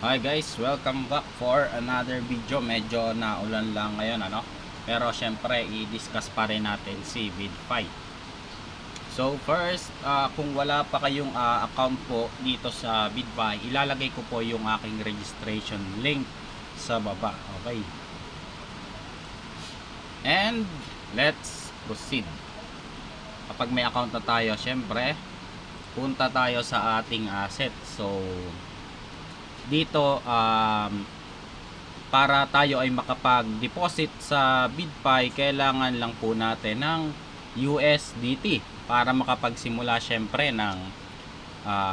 Hi guys, welcome back for another video. Medyo naulan lang ngayon Pero syempre i-discuss pa rin natin si BidFi. So first, kung wala pa kayong account po dito sa BidFi, ilalagay ko po yung aking registration link sa baba. Okay. And let's proceed. Kapag may account na tayo, syempre punta tayo sa ating asset. So dito para tayo ay makapag-deposit sa BidFi, kailangan lang po natin ng USDT para makapagsimula syempre ng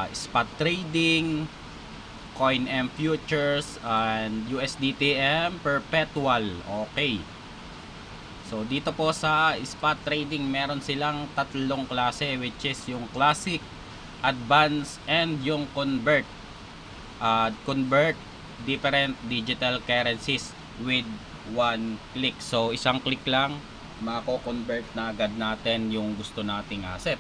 spot trading, coin M futures, and USDT M perpetual. Okay. So dito po sa spot trading, meron silang tatlong klase, which is yung classic, advance, and yung convert. Convert different digital currencies with one click. So isang click lang mako-convert na agad natin yung gusto nating asset.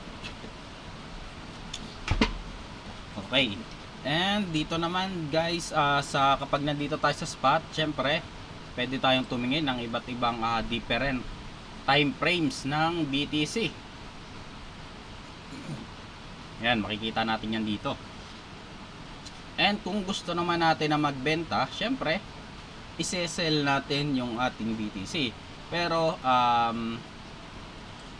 Okay. And dito naman guys, sa kapag nandito tayo sa spot, syempre pwede tayong tumingin ng iba't ibang different time frames ng BTC. Yan, makikita natin yan dito. And kung gusto naman natin na magbenta, syempre ise-sell natin yung ating BTC. Pero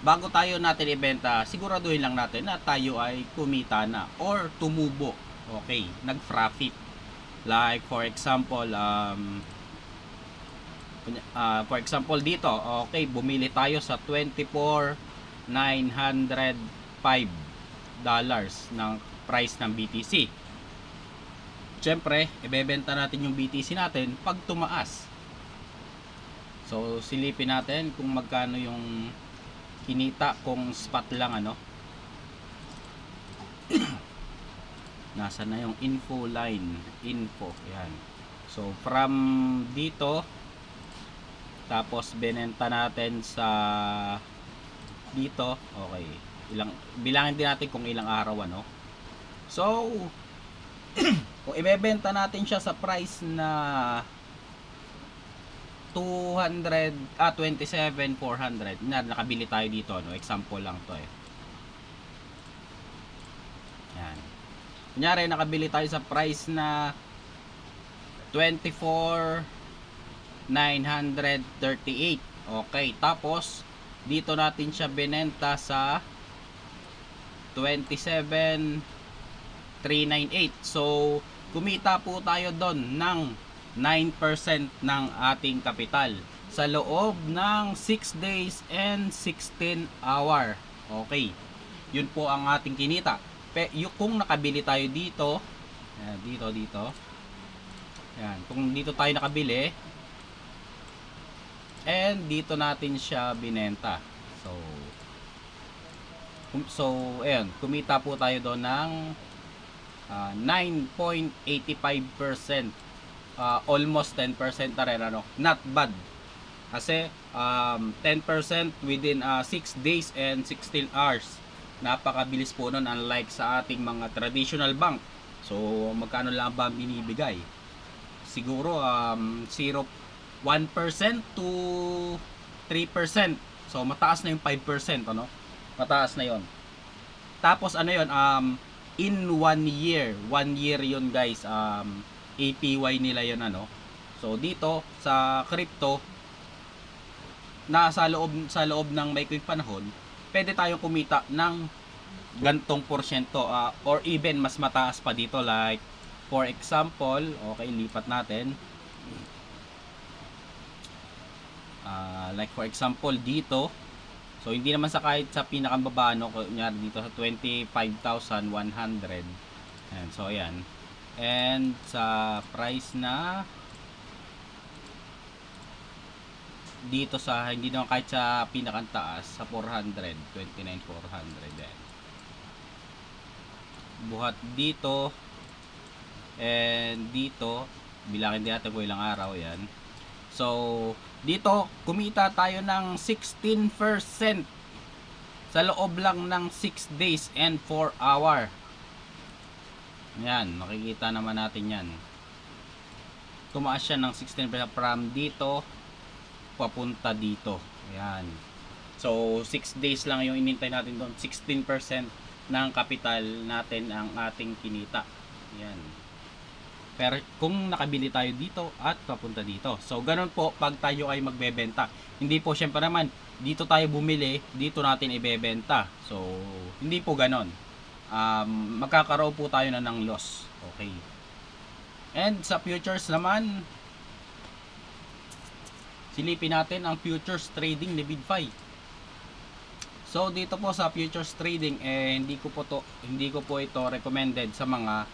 bago tayo natin ibenta, siguraduhin lang natin na tayo ay kumita na or tumubo. Okay, nag-profit. Like for example, dito, okay, bumili tayo sa $24,905 ng price ng BTC. Siyempre, ibebenta natin yung BTC natin pag tumaas. So, silipin natin kung magkano yung kinita kung spot lang Nasa na yung info line, info, yan. So, from dito, tapos binenta natin sa dito, okay. Bilangin din natin kung ilang araw So, kung ibebenta natin siya sa price na 27,400, nakabili tayo dito example lang to yan. Kunyari nakabili tayo sa price na 24,938. Okay, tapos dito natin siya binenta sa 27,398. So kumita po tayo doon ng 9% ng ating kapital sa loob ng 6 days and 16 hour. Okay, yun po ang ating kinita. Kung nakabili tayo dito, dito yan, kung dito tayo nakabili and dito natin siya binenta, ayan, kumita po tayo doon ng 9.85%, almost 10% na rin not bad kasi 10% within 6 days and 16 hours. Napakabilis po nun, unlike sa ating mga traditional bank. So magkano lang ba binibigay? Siguro 1% to 3%. So mataas na yung 5%, mataas na yon. Tapos in 1 year yun guys, APY nila yun So dito sa crypto, sa loob ng maikling panahon, pwede tayong kumita ng gantong porsyento, or even mas mataas pa dito. Like for example, okay, lipat natin, like for example dito, so hindi naman sa kahit sa pinakababa kunyari dito sa 25,100. Ayan, so ayan. And sa price na dito sa hindi naman kahit sa pinakantaas sa 400, 29,400 yan. Buhat dito and dito, bilangin din natin kung ilang araw yan. So dito kumita tayo ng 16% sa loob lang ng 6 days and 4 hour. Yan, makikita naman natin yan. tumaas siya ng 16% from dito papunta dito. Ayan. So 6 days lang yung inintay natin doon. 16% ng kapital natin ang ating kinita. Ayan. Pero kung nakabili tayo dito at papunta dito. So ganun po pag tayo ay magbebenta. Hindi po syempre naman dito tayo bumili, dito natin ibebenta. So hindi po ganon. Magkakaroon po tayo na ng loss. Okay. And sa futures naman, silipin natin ang futures trading ni BidFi. So dito po sa futures trading hindi ko po ito recommended sa mga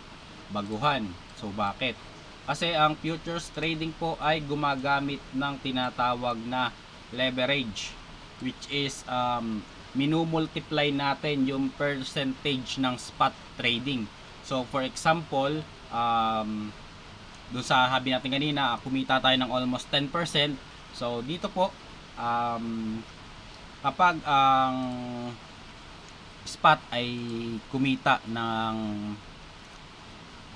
baguhan. So bakit? Kasi ang futures trading po ay gumagamit ng tinatawag na leverage, which is minumultiply natin yung percentage ng spot trading. So for example, doon sa habi natin kanina, kumita tayo ng almost 10%. So dito po kapag ang spot ay kumita ng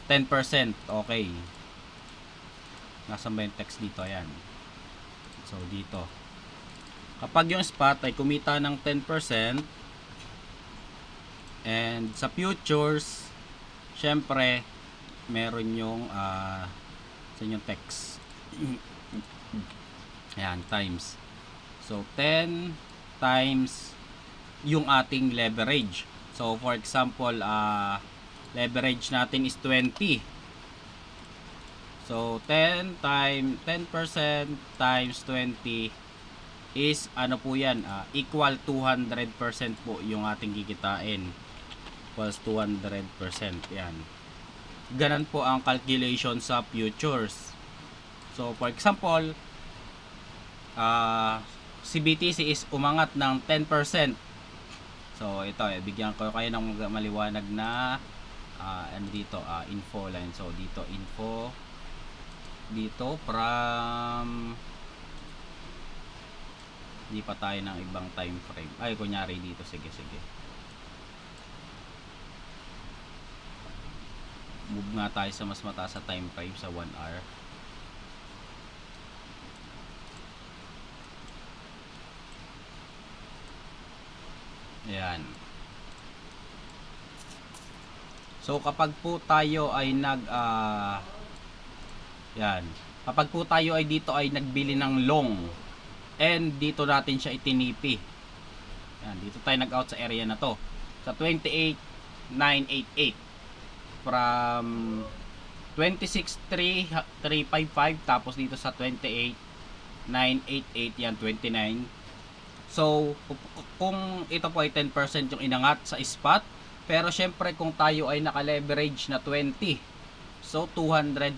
10%, okay. Nasaan ba yung text dito? Ayan. So dito. Kapag yung spot ay kumita ng 10% and sa futures, syempre meron yung sa yung text. Ayan, times. So 10 times yung ating leverage. So for example, leverage natin is 20. So 10% times 20 is ano po yan, equal 200% po yung ating kikitain. Equals 200%. Yan. Ganun po ang calculation sa futures. So for example, si BTC is umangat ng 10%. So ito, bigyan ko kayo ng maliwanag na ano dito, info line. So dito info dito from, di pa tayo ng ibang time frame. Ay, kunyari dito, sige. Move nga tayo sa mas mataas sa time frame sa 1 hour. Ayan. So kapag po tayo ay kapag po tayo ay dito ay nagbili ng long and dito natin siya itinipi. Yan, dito tayo nag-out sa area na to. Sa 28,988 from 26,355 tapos dito sa 28,988 yan 29. So kung ito po ay 10% yung inangat sa spot, pero syempre kung tayo ay naka-leverage na 20, so 200%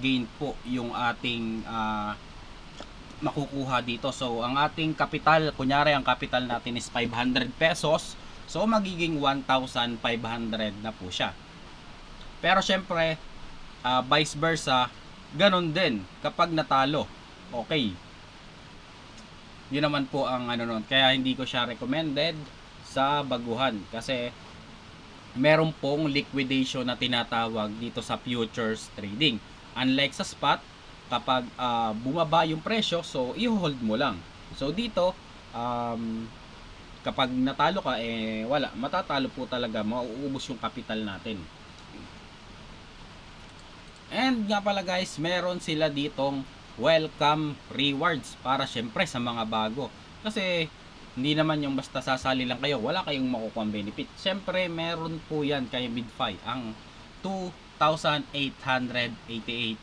gain po yung ating makukuha dito. So ang ating kapital, kunyari ang kapital natin is 500 pesos, so magiging 1,500 na po siya. Pero syempre vice versa, ganun din kapag natalo. Okay, yun naman po ang ano nun. Kaya hindi ko siya recommended sa baguhan kasi meron pong liquidation na tinatawag dito sa futures trading. Unlike sa spot, kapag bumaba yung presyo, so i-hold mo lang. So dito kapag natalo ka, wala, matatalo po talaga, mauubos yung kapital natin. And nga pala guys, meron sila ditong welcome rewards para syempre sa mga bago. Kasi hindi naman yung basta sasali lang kayo, wala kayong makukuha benefit. Syempre meron po yan kay BidFi ang $2,888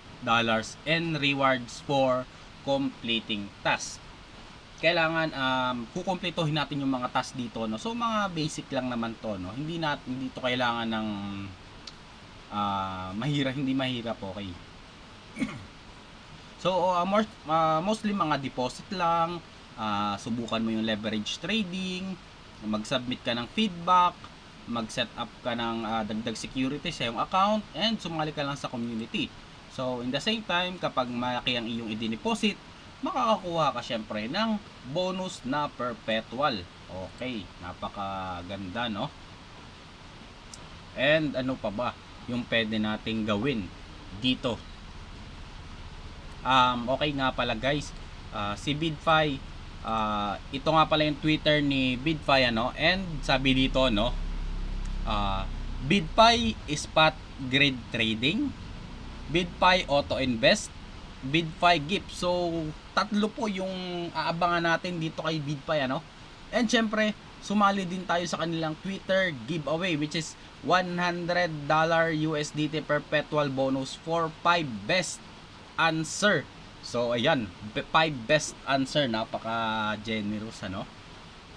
in rewards for completing task. Kailangan kukumpletuhin natin yung mga task dito, no. So mga basic lang naman to, no. Hindi to kailangan ng hindi mahirap, okay. So mostly mga deposit lang, subukan mo yung leverage trading, mag-submit ka ng feedback, mag-set up ka ng dagdag security sa iyong account, and sumali ka lang sa community. So in the same time, kapag malaki ang iyong i-deposit, makakakuha ka syempre ng bonus na perpetual. Okay, napakaganda, no? And ano pa ba yung pwede nating gawin dito? Okay nga pala guys, si BidFi, ito nga pala yung Twitter ni BidFi, ano, and sabi dito, no, BidFi spot grid trading, BidFi auto invest, BidFi gift. So tatlo po yung aabangan natin dito kay BidFi, ano. And syempre sumali din tayo sa kanilang Twitter giveaway, which is $100 USDT perpetual bonus for 5 best answer. So ayan, 5 best answer, napaka generous, ano.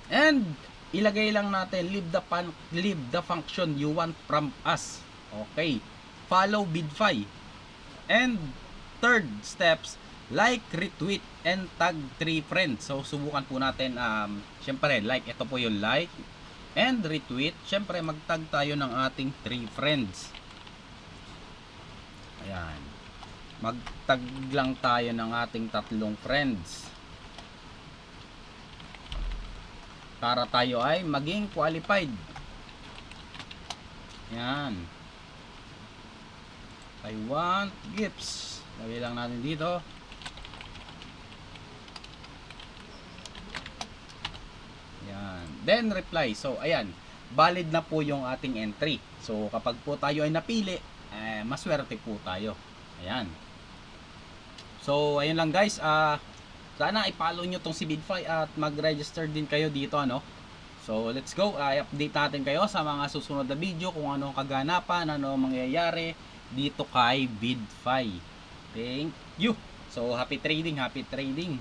And ilagay lang natin, leave the function you want from us. Okay, follow BidFi. And third steps, like, retweet, and tag 3 friends. So subukan po natin, syempre like, ito po yung like and retweet. Syempre magtag tayo ng ating 3 friends. Ayan, magtag lang tayo ng ating 3 friends para tayo ay maging qualified. Ayan, I want gifts, lagay lang natin dito. Ayan, then reply. So ayan, valid na po yung ating entry. So kapag po tayo ay napili, maswerte po tayo. Ayan. So ayun lang guys, sana i-follow nyo tong si BidFi at mag-register din kayo dito, ano. So let's go, i-update natin kayo sa mga susunod na video kung ano kaganapan, ano mangyayari dito kay BidFi. Thank you. So happy trading, happy trading.